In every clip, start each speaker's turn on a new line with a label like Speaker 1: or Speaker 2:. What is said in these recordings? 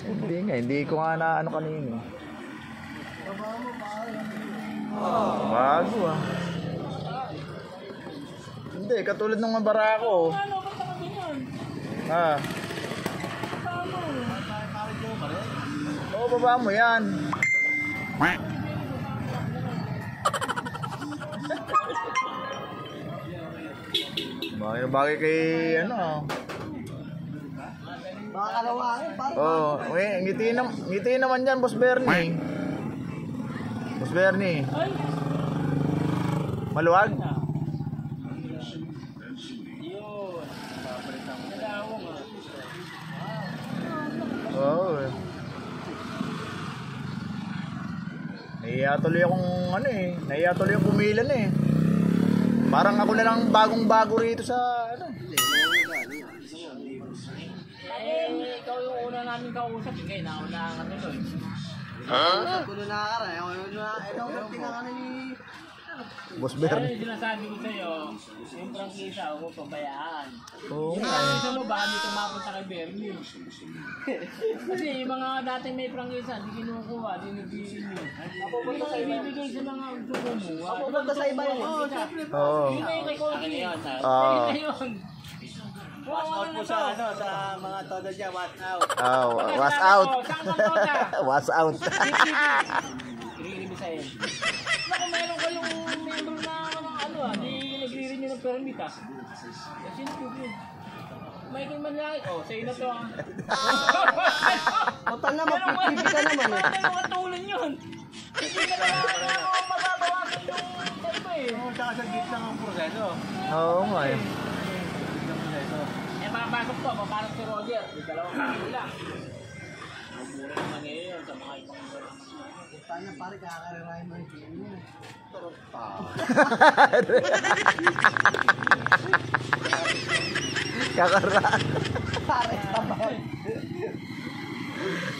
Speaker 1: Hindi nga, hindi ko nga na ano kanino. Bago ah. Hindi, katulad ng mga barako. Ha? Oo, baba mo yan. Bagay kay ano.
Speaker 2: Mga kalawangin, parang...
Speaker 1: Oh, ngiti naman yan, Boss Bernie. Boss Bernie. Maluwag? Oo. Nahiya tuloy akong ano eh. Nahiya tuloy akong pumilan eh. Parang ako na lang bagong-bago rito sa ano.
Speaker 3: Ikaw yung una namin kausap. Sige, nauna ang ano doon.
Speaker 2: Ha? Kuno na ka rin. Ikaw yung tinangan ni...
Speaker 1: Boss
Speaker 3: Pero
Speaker 1: Bernie.
Speaker 3: yung sinasabi ko sa'yo, yung prangkisa, huwag mo pabayaan.
Speaker 1: Oo nga eh.
Speaker 3: Prangkisa mo ba, hindi ka mapunta kay Bernie. Kasi yung mga dating may prangkisa, hindi kinukuha, hindi nag-i-renew. Hindi na ibibigay sa mga gusto kumuha.
Speaker 2: Pupunta sa iba yun.
Speaker 1: Oo.
Speaker 3: Hindi na yung kay Koki.
Speaker 1: Oo.
Speaker 3: Hindi na yun.
Speaker 2: Watch out po sa ano, sa mga todo dyan, watch out.
Speaker 1: Oh, was out.
Speaker 3: Saan ka toda?
Speaker 1: Was out.
Speaker 3: I-renew sa'yo. Naku, meron kayong member na ano hindi nagre-renew ng permit ah. Kasi yun. Michael Manlangit, sa'yo na to ah.
Speaker 2: Total naman, pipi ka naman eh.
Speaker 3: Ano mga tulan yun? Hindi ka na mababawasan yung iba eh.
Speaker 2: Tsaka sa gitna ng proseso.
Speaker 1: Oo nga eh.
Speaker 3: Papasok to, papasok si Roger. May dalawang kami lang. Mura naman ngayon sa mga ibang
Speaker 2: Tanya pare, kakakarirahin mo yung game niya. Turot pa. Pare, sabay.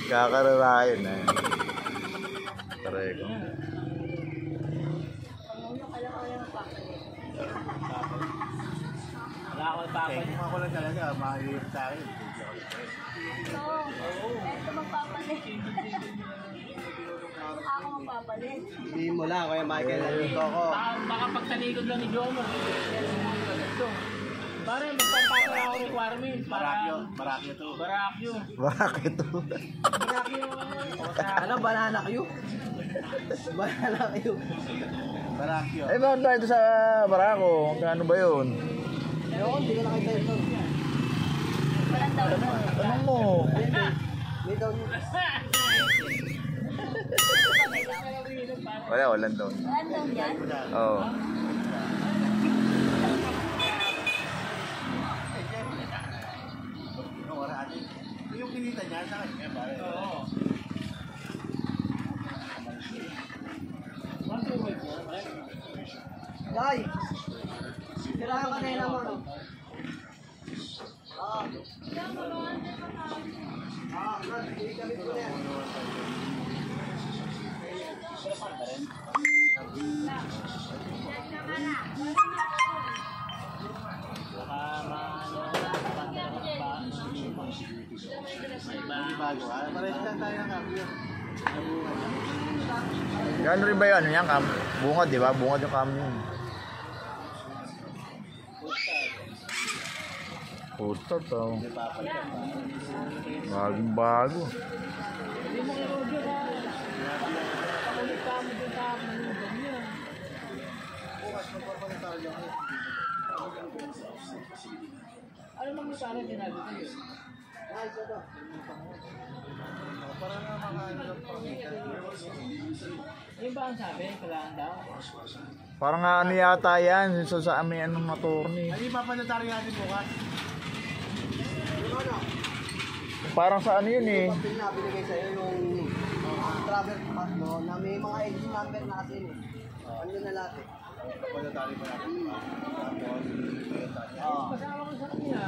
Speaker 1: Kakararahin eh. Correct.
Speaker 3: wala ako ipapan.
Speaker 2: Kung ako lang talaga, mahirap sa akin.
Speaker 4: Ito magpapalit. Ako magpapalit.
Speaker 2: Hindi mo lang, Kuya Michael, nandito ako.
Speaker 3: Baka pagtalikod lang ni Jomo. Pare, magpapasa ako requirements para...
Speaker 2: Barakyo to.
Speaker 3: Barakyo.
Speaker 1: Bakit ito?
Speaker 3: Barakyo.
Speaker 2: Ano, banana kayo? Banana kayo. Barakyo.
Speaker 1: Eh, bakit ba ito sa barako? Kano ba yun?
Speaker 2: Ewan ko, hindi ko nakita ito.
Speaker 4: Walang daw.
Speaker 1: Tanong mo.
Speaker 2: May daw
Speaker 1: Walang doon.
Speaker 4: Walang daw yan.
Speaker 1: Oo.
Speaker 2: yung kinita niya sa kanya, pare.
Speaker 3: Oo.
Speaker 2: Guy! Kailangan ka na yun naman, no? Hindi kami po na yan. Bago, pares lang tayo ng kapyo.
Speaker 1: Gano'n rin ba yun? Ano yan? Bungad, di ba? Bungad yung kami yun. Puto to. Bagong bago.
Speaker 3: Hindi mo kay Roger ha. Pakulit ka mo dun sa manugan niya. Ano mang masarap sinabi sa'yo? Yung ba ang sabi? Kailangan daw?
Speaker 1: Parang ano yata yan. Sa amin anong attorney.
Speaker 2: Ano yung papanatari natin bukas?
Speaker 1: Parang sa ano yun eh.
Speaker 2: Papel na binigay sa'yo yung travel pass mo na may mga engine number na kasi yun eh. Ano na lahat eh. Papanatari pa natin.
Speaker 3: Kasama ko sa kanya.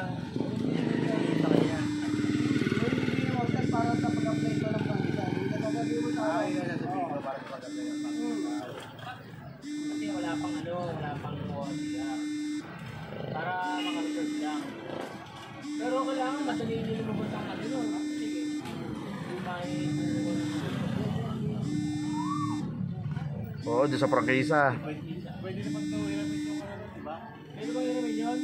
Speaker 2: Para sa pag-apply ko ng pangisa. Hindi ka sasabi mo sa akin.
Speaker 3: Kasi wala pang wala pang para makareserve lang. Pero kailangan madali nyo lumabas ang Sige.
Speaker 1: Oo, doon sa prangkisa.
Speaker 3: Pwede naman daw hiramin yung ano, di ba? Pwede ba hiramin yun?